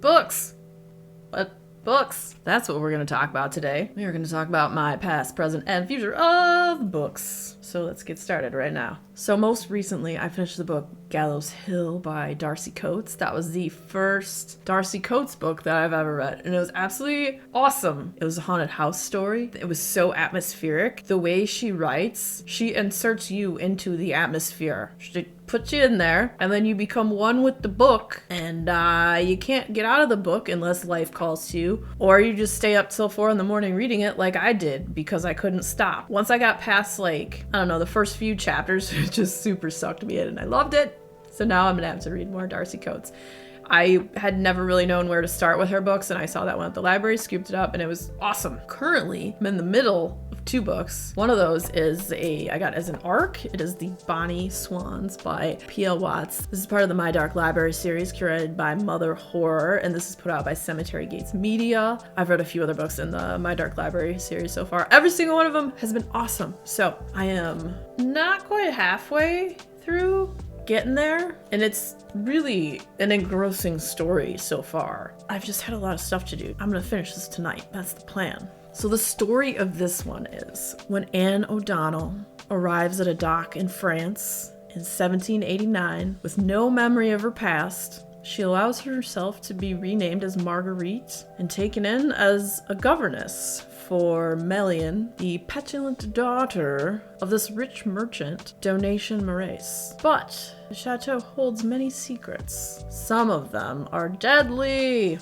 Books! What? Books! That's what we're going to talk about today. We are going to talk about my past, present, and future of books. So let's get started right now. So most recently, I finished the book Gallows Hill by Darcy Coates. That was the first Darcy Coates book that I've ever read, and it was absolutely awesome. It was a haunted house story. It was so atmospheric. The way she writes, she inserts you into the atmosphere. She puts you in there, and then you become one with the book, and you can't get out of the book unless life calls to you, or you just stay up till 4 a.m. reading it like I did because I couldn't stop. Once I got past, like, I don't know, the first few chapters, it just super sucked me in, and I loved it. So now I'm gonna have to read more Darcy Coates. I had never really known where to start with her books, and I saw that one at the library, scooped it up, and it was awesome. Currently, I'm in the middle of 2 books. One of those is I got as an ARC. It is the Bonnie Swans by P.L. Watts. This is part of the My Dark Library series curated by Mother Horror, and this is put out by Cemetery Gates Media. I've read a few other books in the My Dark Library series so far. Every single one of them has been awesome. So I am not quite halfway through, getting there, and it's really an engrossing story so far. I've just had a lot of stuff to do. I'm gonna finish this tonight. That's the plan. So the story of this one is when Anne O'Donnell arrives at a dock in France in 1789 with no memory of her past, she allows herself to be renamed as Marguerite and taken in as a governess for Melian, the petulant daughter of this rich merchant, Donation Morace. But the chateau holds many secrets. Some of them are deadly.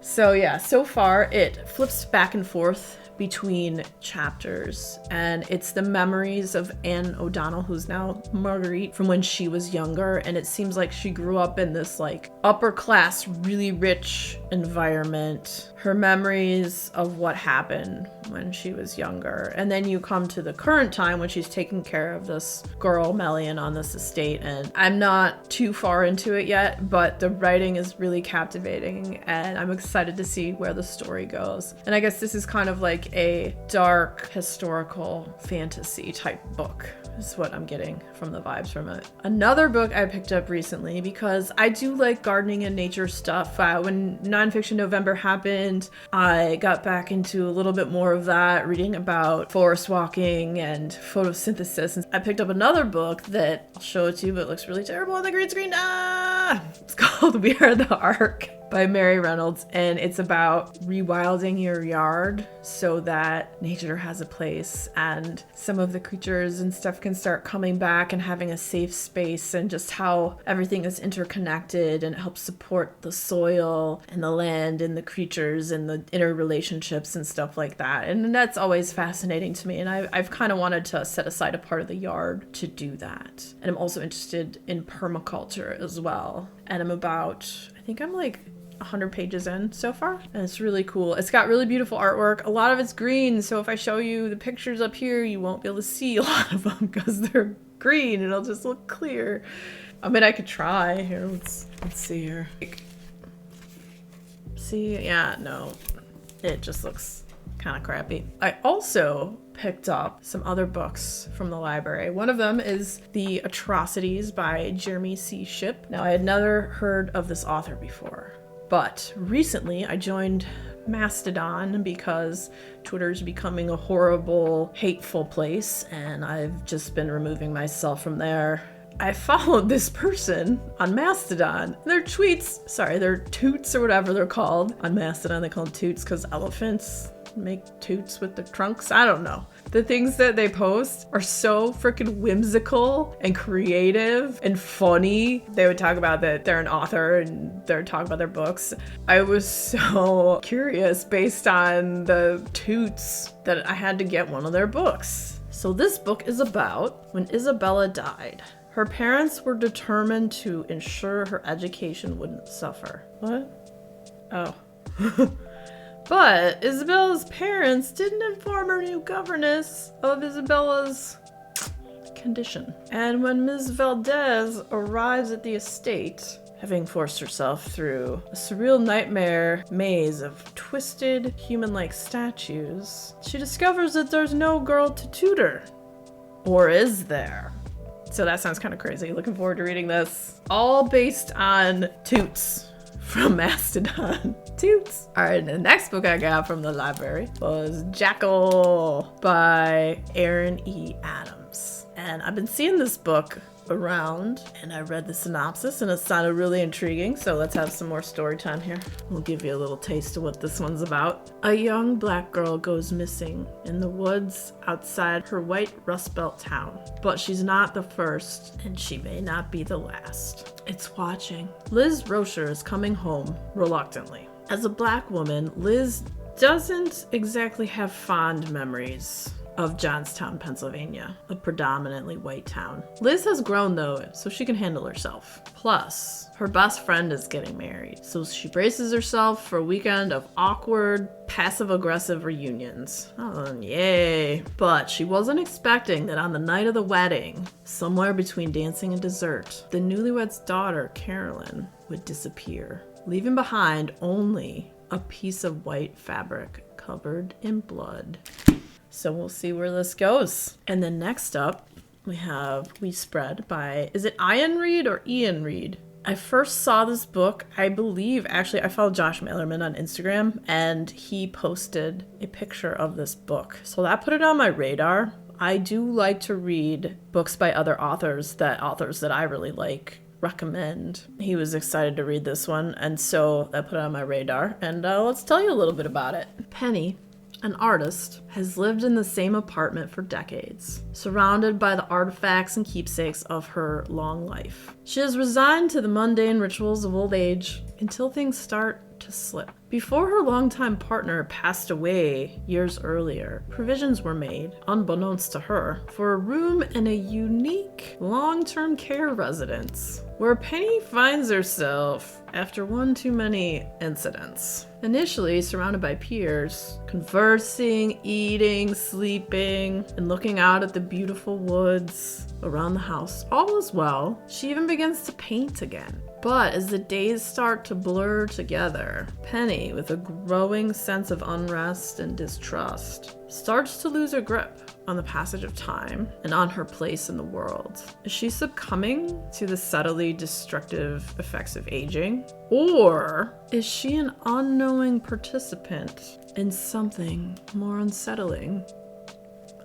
So yeah, so far it flips back and forth between chapters, and it's the memories of Anne O'Donnell, who's now Marguerite, from when she was younger, and it seems like she grew up in this like upper class, really rich environment. Her memories of what happened when she was younger, and then you come to the current time when she's taking care of this girl Melian on this estate, and I'm not too far into it yet, but the writing is really captivating, and I'm excited to see where the story goes. And I guess this is kind of like a dark historical fantasy type book is what I'm getting from the vibes from it. Another book I picked up recently, because I do like gardening and nature stuff. When Nonfiction November happened, I got back into a little bit more of that, reading about forest walking and photosynthesis. And I picked up another book that I'll show it to you, but it looks really terrible on the green screen. It's called We Are the Ark by Mary Reynolds, and it's about rewilding your yard so that nature has a place and some of the creatures and stuff can start coming back and having a safe space, and just how everything is interconnected and it helps support the soil and the land and the creatures and the interrelationships and stuff like that. And that's always fascinating to me, and I've kind of wanted to set aside a part of the yard to do that. And I'm also interested in permaculture as well, and I think I'm like 100 pages in so far, and it's really cool. It's got really beautiful artwork. A lot of it's green, so if I show you the pictures up here, you won't be able to see a lot of them because they're green, and it'll just look clear. I mean, I could try. Here, let's see here. See, yeah, no, it just looks kind of crappy. I also picked up some other books from the library. One of them is The Atrocities by Jeremy C. Shipp. Now, I had never heard of this author before, but recently I joined Mastodon because Twitter's becoming a horrible, hateful place, and I've just been removing myself from there. I followed this person on Mastodon. Their toots or whatever they're called. On Mastodon, they call them toots because elephants make toots with their trunks. I don't know. The things that they post are so freaking whimsical and creative and funny. They would talk about that they're an author and they're talking about their books. I was so curious based on the toots that I had to get one of their books. So this book is about when Isabella died. Her parents were determined to ensure her education wouldn't suffer. What? Oh. But Isabella's parents didn't inform her new governess of Isabella's condition. And when Ms. Valdez arrives at the estate, having forced herself through a surreal nightmare maze of twisted, human-like statues, she discovers that there's no girl to tutor. Or is there? So that sounds kind of crazy. Looking forward to reading this. All based on Toots from Mastodon. Toots. All right, the next book I got from the library was Jackal by Aaron E. Adams. And I've been seeing this book around, and I read the synopsis and it sounded really intriguing, so let's have some more story time here. We'll give you a little taste of what this one's about. A young black girl goes missing in the woods outside her white Rust Belt town, but she's not the first and she may not be the last. It's watching. Liz Rocher is coming home reluctantly. As a black woman, Liz doesn't exactly have fond memories of Johnstown, Pennsylvania, a predominantly white town. Liz has grown though, so she can handle herself. Plus, her best friend is getting married, so she braces herself for a weekend of awkward, passive-aggressive reunions. Oh, yay. But she wasn't expecting that on the night of the wedding, somewhere between dancing and dessert, the newlywed's daughter, Carolyn, would disappear, leaving behind only a piece of white fabric covered in blood. So we'll see where this goes. And then next up, we have We Spread by, is it Ian Reid or Ian Reid? I first saw this book, I believe, actually, I follow Josh Malerman on Instagram, and he posted a picture of this book. So that put it on my radar. I do like to read books by other authors that I really like recommend. He was excited to read this one, and so that put it on my radar. And let's tell you a little bit about it. Penny, an artist, has lived in the same apartment for decades, surrounded by the artifacts and keepsakes of her long life. She is resigned to the mundane rituals of old age until things start to slip. Before her longtime partner passed away years earlier, provisions were made, unbeknownst to her, for a room in a unique long-term care residence, where Penny finds herself after one too many incidents. Initially surrounded by peers, conversing, eating, sleeping, and looking out at the beautiful woods around the house, all is well. She even begins to paint again. But as the days start to blur together, Penny, with a growing sense of unrest and distrust, starts to lose her grip on the passage of time and on her place in the world. Is she succumbing to the subtly destructive effects of aging? Or is she an unknowing participant in something more unsettling?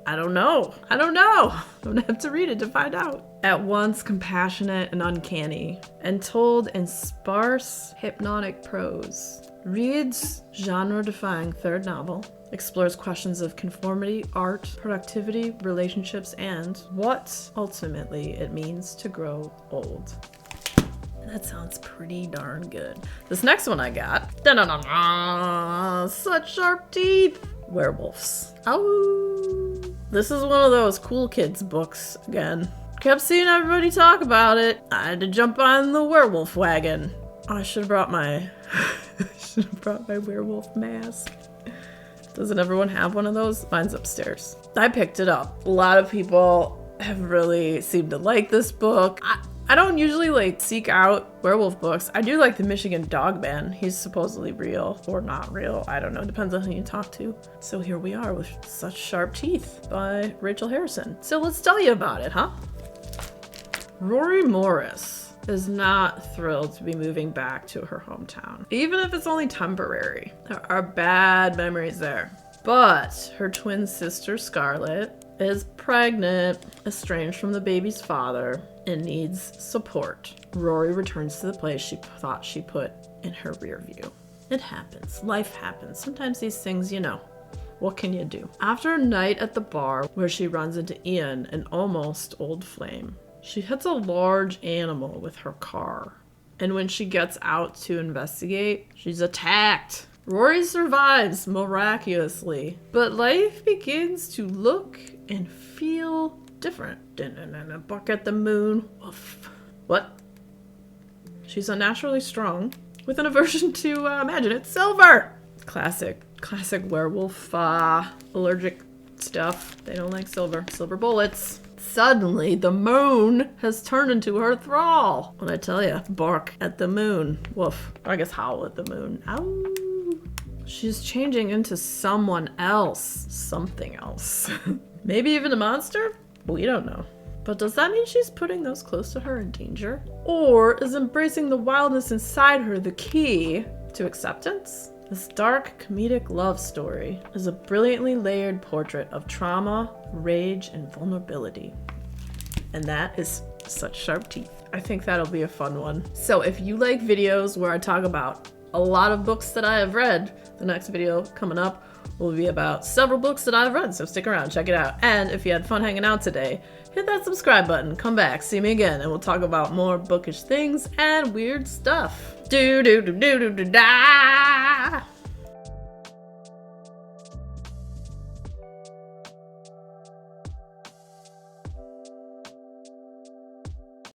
I don't know. Don't have to read it to find out. At once compassionate and uncanny, and told in sparse, hypnotic prose, Reid's genre-defying third novel explores questions of conformity, art, productivity, relationships, and what ultimately it means to grow old. That sounds pretty darn good. This next one I got, such sharp teeth, werewolves. Oh, this is one of those cool kids books again. Kept seeing everybody talk about it. I had to jump on the werewolf wagon. Oh, I should have brought my werewolf mask. Doesn't everyone have one of those? Mine's upstairs. I picked it up. A lot of people have really seemed to like this book. I don't usually seek out werewolf books. I do like the Michigan Dog Man. He's supposedly real or not real. I don't know. Depends on who you talk to. So here we are with Such Sharp Teeth by Rachel Harrison. So let's tell you about it, huh? Rory Morris is not thrilled to be moving back to her hometown, even if it's only temporary. There are bad memories there. But her twin sister Scarlett is pregnant, estranged from the baby's father, and needs support. Rory returns to the place she thought she put in her rear view. It happens. Life happens. Sometimes these things, what can you do? After a night at the bar where she runs into Ian, an almost old flame, she hits a large animal with her car. And when she gets out to investigate, she's attacked. Rory survives miraculously, but life begins to look and feel different. A buck at the moon. Woof. What? She's unnaturally strong, with an aversion to, imagine it, silver! Classic werewolf, allergic stuff. They don't like silver. Silver bullets. Suddenly, the moon has turned into her thrall. When I tell you, bark at the moon. Woof. Or I guess howl at the moon. Ow. She's changing into someone else. Something else. Maybe even a monster? We don't know. But does that mean she's putting those close to her in danger? Or is embracing the wildness inside her the key to acceptance? This dark, comedic love story is a brilliantly layered portrait of trauma, rage, and vulnerability. And that is such sharp teeth. I think that'll be a fun one. So if you like videos where I talk about a lot of books that I have read, the next video coming up will be about several books that I've read, so stick around, check it out. And if you had fun hanging out today, hit that subscribe button, come back, see me again, and we'll talk about more bookish things and weird stuff. Do do do do do do da.